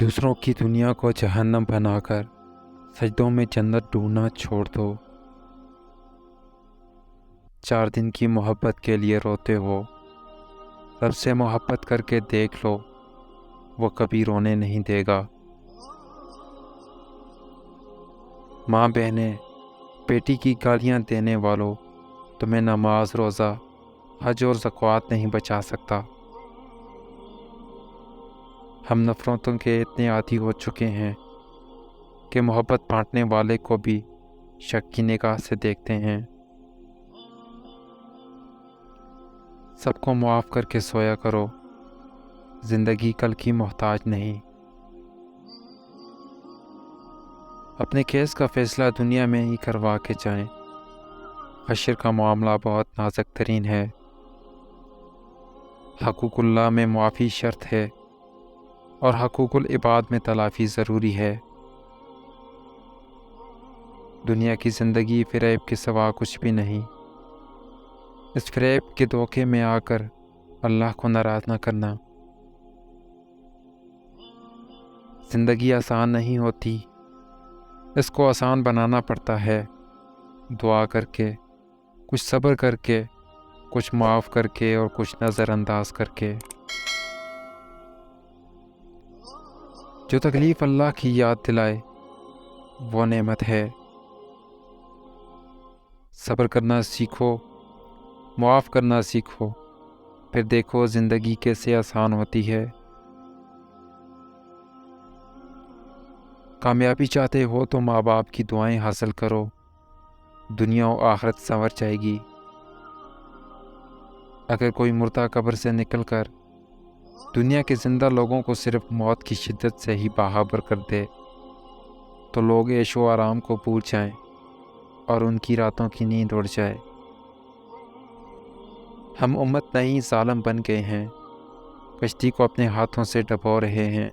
دوسروں کی دنیا کو جہنم بنا کر سجدوں میں جنت ڈھونڈنا چھوڑ دو۔ 4 دن کی محبت کے لیے روتے ہو، رب سے محبت کر کے دیکھ لو، وہ کبھی رونے نہیں دے گا۔ ماں بہنیں، بیٹی کی گالیاں دینے والوں، تمہیں نماز، روزہ، حج اور زکوٰۃ نہیں بچا سکتا۔ ہم نفرتوں کے اتنے عادی ہو چکے ہیں کہ محبت بانٹنے والے کو بھی شک کی نگاہ سے دیکھتے ہیں۔ سب کو معاف کر کے سویا کرو، زندگی کل کی محتاج نہیں۔ اپنے کیس کا فیصلہ دنیا میں ہی کروا کے جائیں، حشر کا معاملہ بہت نازک ترین ہے۔ حقوق اللہ میں معافی شرط ہے اور حقوق العباد میں تلافی ضروری ہے۔ دنیا کی زندگی فریب کے سوا کچھ بھی نہیں۔ اس فریب کے دھوکے میں آ کر اللہ کو ناراض نہ کرنا۔ زندگی آسان نہیں ہوتی، اس کو آسان بنانا پڑتا ہے، دعا کر کے، کچھ صبر کر کے، کچھ معاف کر کے اور کچھ نظر انداز کر کے۔ جو تکلیف اللہ کی یاد دلائے وہ نعمت ہے۔ صبر کرنا سیکھو، معاف کرنا سیکھو، پھر دیکھو زندگی کیسے آسان ہوتی ہے۔ کامیابی چاہتے ہو تو ماں باپ کی دعائیں حاصل کرو، دنیا و آخرت سنور جائے گی۔ اگر کوئی مردہ قبر سے نکل کر دنیا کے زندہ لوگوں کو صرف موت کی شدت سے ہی باخبر کر دے تو لوگ عیش و آرام کو بھول جائیں اور ان کی راتوں کی نیند اڑ جائے۔ ہم امت نہیں ظالم بن گئے ہیں، کشتی کو اپنے ہاتھوں سے ڈبو رہے ہیں۔